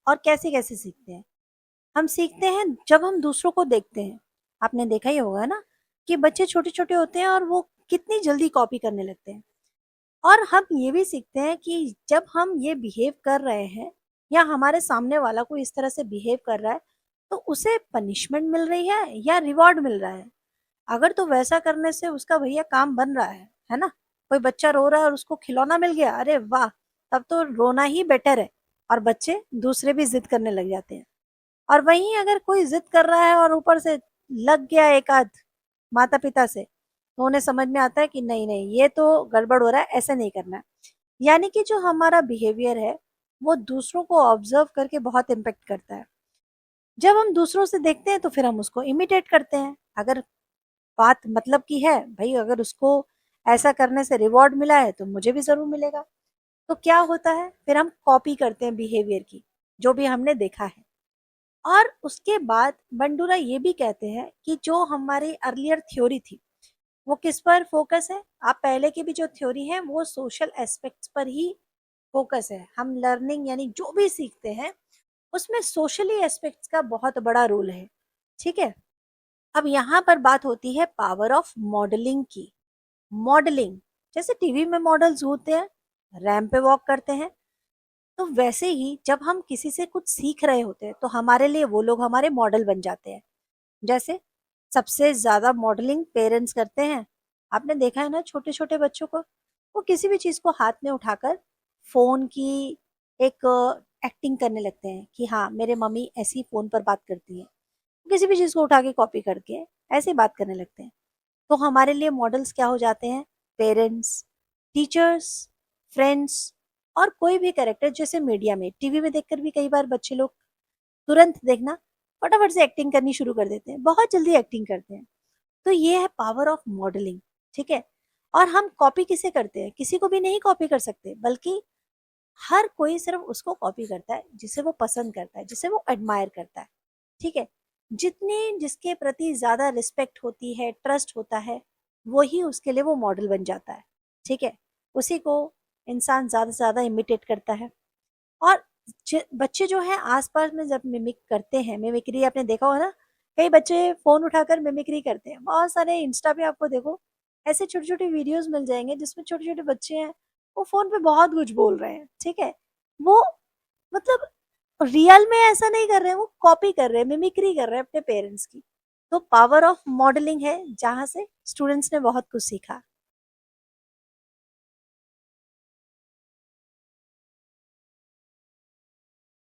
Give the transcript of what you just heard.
और कैसे कैसे सीखते हैं? हम सीखते हैं जब हम दूसरों को देखते हैं। आपने देखा ही होगा ना कि बच्चे छोटे छोटे होते हैं और वो कितनी जल्दी कॉपी करने लगते हैं। और हम ये भी सीखते हैं कि जब हम ये बिहेव कर रहे हैं या हमारे सामने वाला कोई इस तरह से बिहेव कर रहा है, तो उसे पनिशमेंट मिल रही है या रिवॉर्ड मिल रहा है। अगर तो वैसा करने से उसका भैया काम बन रहा है ना। कोई बच्चा रो रहा है और उसको खिलौना मिल गया, अरे वाह, तब तो रोना ही बेटर है। और बच्चे दूसरे भी जिद करने लग जाते हैं। और वहीं अगर कोई जिद कर रहा है और ऊपर से लग गया एक आध माता पिता से, तो उन्हें समझ में आता है कि नहीं नहीं, ये तो गड़बड़ हो रहा है, ऐसे नहीं करना है। यानी कि जो हमारा बिहेवियर है वो दूसरों को ऑब्जर्व करके बहुत इम्पेक्ट करता है। जब हम दूसरों से देखते हैं तो फिर हम उसको इमिटेट करते हैं। अगर बात मतलब की है भाई, अगर उसको ऐसा करने से रिवॉर्ड मिला है तो मुझे भी जरूर मिलेगा। तो क्या होता है, फिर हम कॉपी करते हैं बिहेवियर की, जो भी हमने देखा है। और उसके बाद बंडूरा ये भी कहते हैं कि जो हमारी अर्लियर थ्योरी थी वो किस पर फोकस है। आप पहले की भी जो थ्योरी है वो सोशल एस्पेक्ट्स पर ही फोकस है। हम लर्निंग यानी जो भी सीखते हैं उसमें सोशली एस्पेक्ट्स का बहुत बड़ा रोल है। ठीक है। अब यहाँ पर बात होती है पावर ऑफ मॉडलिंग की। मॉडलिंग, जैसे टीवी में मॉडल्स होते हैं, रैंप पे वॉक करते हैं, तो वैसे ही जब हम किसी से कुछ सीख रहे होते हैं तो हमारे लिए वो लोग हमारे मॉडल बन जाते हैं। जैसे सबसे ज्यादा मॉडलिंग पेरेंट्स करते हैं। आपने देखा है ना छोटे छोटे बच्चों को, वो किसी भी चीज को हाथ में उठाकर फोन की एक एक्टिंग करने लगते हैं कि हाँ मेरे मम्मी ऐसी फोन पर बात करती है। किसी भी चीज को उठा के कॉपी करके ऐसे बात करने लगते हैं। तो हमारे लिए मॉडल्स क्या हो जाते हैं? पेरेंट्स, टीचर्स, फ्रेंड्स, और कोई भी कैरेक्टर। जैसे मीडिया में, टीवी में देखकर भी कई बार बच्चे लोग तुरंत देखना फटाफट से एक्टिंग करनी शुरू कर देते हैं, बहुत जल्दी एक्टिंग करते हैं। तो ये है पावर ऑफ मॉडलिंग। ठीक है। और हम कॉपी किसे करते हैं? किसी को भी नहीं कॉपी कर सकते, बल्कि हर कोई सिर्फ उसको कॉपी करता है जिसे वो पसंद करता है, जिसे वो एडमायर करता है। ठीक है। जितनी जिसके प्रति ज्यादा रिस्पेक्ट होती है, ट्रस्ट होता है, वही उसके लिए वो मॉडल बन जाता है। ठीक है। उसी को इंसान ज्यादा से ज्यादा इमिटेट करता है। और बच्चे जो है आसपास में जब मिमिक करते हैं, मिमिक्री आपने देखा हो ना, कई बच्चे फोन उठाकर मिमिक्री करते हैं। बहुत सारे इंस्टा पे आपको देखो ऐसे छोटे छोटे वीडियोस मिल जाएंगे जिसमें छोटे छोटे बच्चे हैं, वो फोन पे बहुत कुछ बोल रहे हैं। ठीक है। वो मतलब रियल में ऐसा नहीं कर रहे हैं, वो कॉपी कर रहे हैं, मिमिक्री कर रहे हैं अपने पेरेंट्स की। तो पावर ऑफ मॉडलिंग है जहां से स्टूडेंट्स ने बहुत कुछ सीखा।